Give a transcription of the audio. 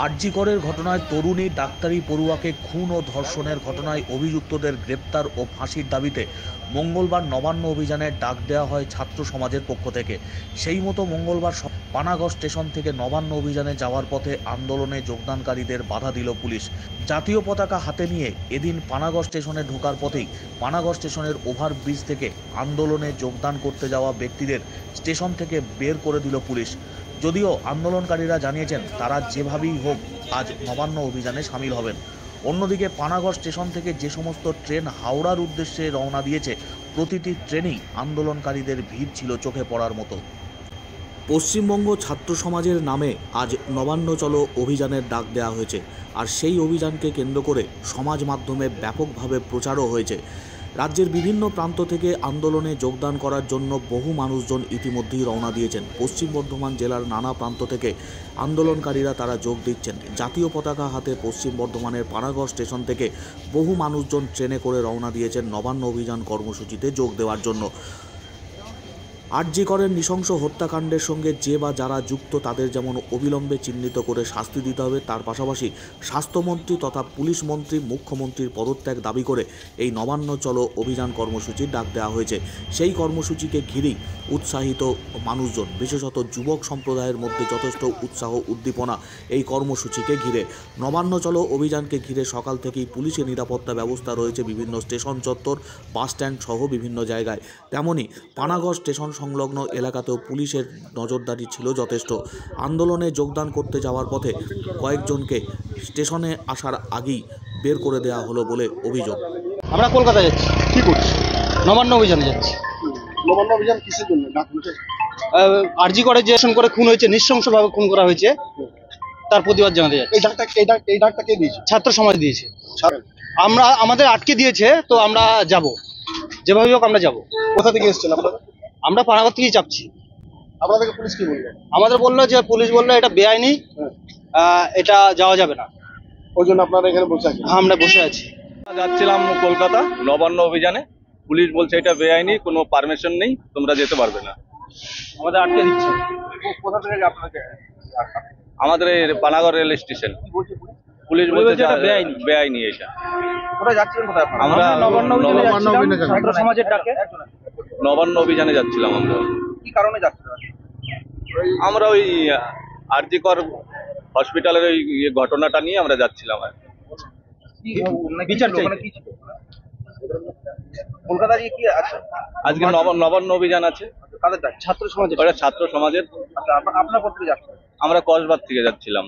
আরজি করের ঘটনায় তরুণী ডাক্তারি পড়ুয়াকে খুন ও ধর্ষণের ঘটনায় অভিযুক্তদের গ্রেপ্তার ও ফাঁসির দাবিতে মঙ্গলবার নবান্ন অভিযানের ডাক দেওয়া হয় ছাত্র সমাজের পক্ষ থেকে। সেই মতো মঙ্গলবার পানাগড় স্টেশন থেকে নবান্ন অভিযানে যাওয়ার পথে আন্দোলনে যোগদানকারীদের বাধা দিল পুলিশ। জাতীয় পতাকা হাতে নিয়ে এদিন পানাগড় স্টেশনে ঢোকার পথেই পানাগড় স্টেশনের ওভারব্রিজ থেকে আন্দোলনে যোগদান করতে যাওয়া ব্যক্তিদের স্টেশন থেকে বের করে দিল পুলিশ। যদিও আন্দোলনকারীরা জানিয়েছেন তারা যেভাবেই হোক আজ নবান্ন অভিযানে সামিল হবেন। অন্যদিকে পানাগড় স্টেশন থেকে যে সমস্ত ট্রেন হাওড়ার উদ্দেশ্যে রওনা দিয়েছে, প্রতিটি ট্রেনেই আন্দোলনকারীদের ভিড় ছিল চোখে পড়ার মতো। পশ্চিমবঙ্গ ছাত্র সমাজের নামে আজ নবান্ন চলো অভিযানের ডাক দেওয়া হয়েছে, আর সেই অভিযানকে কেন্দ্র করে সমাজ মাধ্যমে ব্যাপকভাবে প্রচারও হয়েছে। রাজ্যের বিভিন্ন প্রান্ত থেকে আন্দোলনে যোগদান করার জন্য বহু মানুষজন ইতিমধ্যেই রওনা দিয়েছেন। পশ্চিম বর্ধমান জেলার নানা প্রান্ত থেকে আন্দোলনকারীরা তারা যোগ দিচ্ছেন। জাতীয় পতাকা হাতে পশ্চিম বর্ধমানের পানাগড় স্টেশন থেকে বহু মানুষজন ট্রেনে করে রওনা দিয়েছেন নবান্ন অভিযান কর্মসূচিতে যোগ দেওয়ার জন্য। আরজি করের নৃশংস হত্যাকাণ্ডের সঙ্গে যে বা যারা যুক্ত তাদের যেমন অবিলম্বে চিহ্নিত করে শাস্তি দিতে হবে, তার পাশাপাশি স্বাস্থ্যমন্ত্রী তথা পুলিশ মন্ত্রী, মুখ্যমন্ত্রীর পদত্যাগ দাবি করে এই নবান্ন চলো অভিযান কর্মসূচির ডাক দেওয়া হয়েছে। সেই কর্মসূচিকে ঘিরেই উৎসাহিত মানুষজন, বিশেষত যুবক সম্প্রদায়ের মধ্যে যথেষ্ট উৎসাহ উদ্দীপনা এই কর্মসূচিকে ঘিরে। নবান্ন চলো অভিযানকে ঘিরে সকাল থেকেই পুলিশের নিরাপত্তা ব্যবস্থা রয়েছে বিভিন্ন স্টেশন চত্বর, বাসস্ট্যান্ড সহ বিভিন্ন জায়গায়। তেমনই পানাগড় স্টেশন সংলগ্ন এলাকাতেও পুলিশের নজরদারি ছিল যথেষ্ট। আন্দোলনে যোগদান করতে যাওয়ার পথে কয়েকজনকে স্টেশনে আসার আগেই বের করে দেওয়া হলো বলে অভিযোগ। আমরা কলকাতা যাচ্ছি। কি করছি? নবান্ন অভিযানে যাচ্ছি। নবান্ন অভিযান কিসের জন্য ডাক হয়েছে? আরজি করে যে করে খুন হয়েছে, নৃশংসভাবে খুন করা হয়েছে, তার প্রতিবাদ জানাতে যাচ্ছি। এই ডাকটা কে দিয়েছে? ছাত্র সমাজ দিয়েছে। আমাদের আটকে দিয়েছে, তো আমরা যাব, যেভাবে হোক আমরা যাব। কোথা থেকে এসেছেন আপনারা? আমরা পানাগড় থেকেই চাপছি। আপনাদেরকে পুলিশ কি বললো? আমাদের বললো যে, পুলিশ বললো এটা বেআইনি, এটা যাওয়া যাবে না। ওই জন্য আপনারা এখানে বসে আছেন? আমরা বসে আছি। যাচ্ছিলাম কলকাতা নবান্ন অভিযানে, পুলিশ বলছে এটা বেআইনি, কোনো পারমিশন নেই, তোমরা যেতে পারবে না, আমাদের আটকে দিচ্ছে। কোথা থেকে আপনাকে? আমাদের এই পানাগড় রেল স্টেশন। পুলিশ বলছে এটা বেআইনি, বেআইনি এটা। কোথায় যাচ্ছিলেন? কোথায় আমরা নবান্ন অভিযানে ছাত্র সমাজের ডাকে নবান্ন অভিযানে যাচ্ছিলাম। আমরা কি কারণে যাচ্ছিলেন? আমরা ওই আরজি কর হসপিটালের ওই ঘটনাটা নিয়ে আমরা যাচ্ছিলাম। বিচার চাই। কলকাতা গিয়ে কি আছে আজকে নবান্ন অভিযান আছে। কাদের ডাক? ছাত্র সমাজের। ওটা ছাত্র সমাজের। আচ্ছা, আপনারা কোথা থেকে যাচ্ছেন? আমরা কসবার থেকে যাচ্ছিলাম।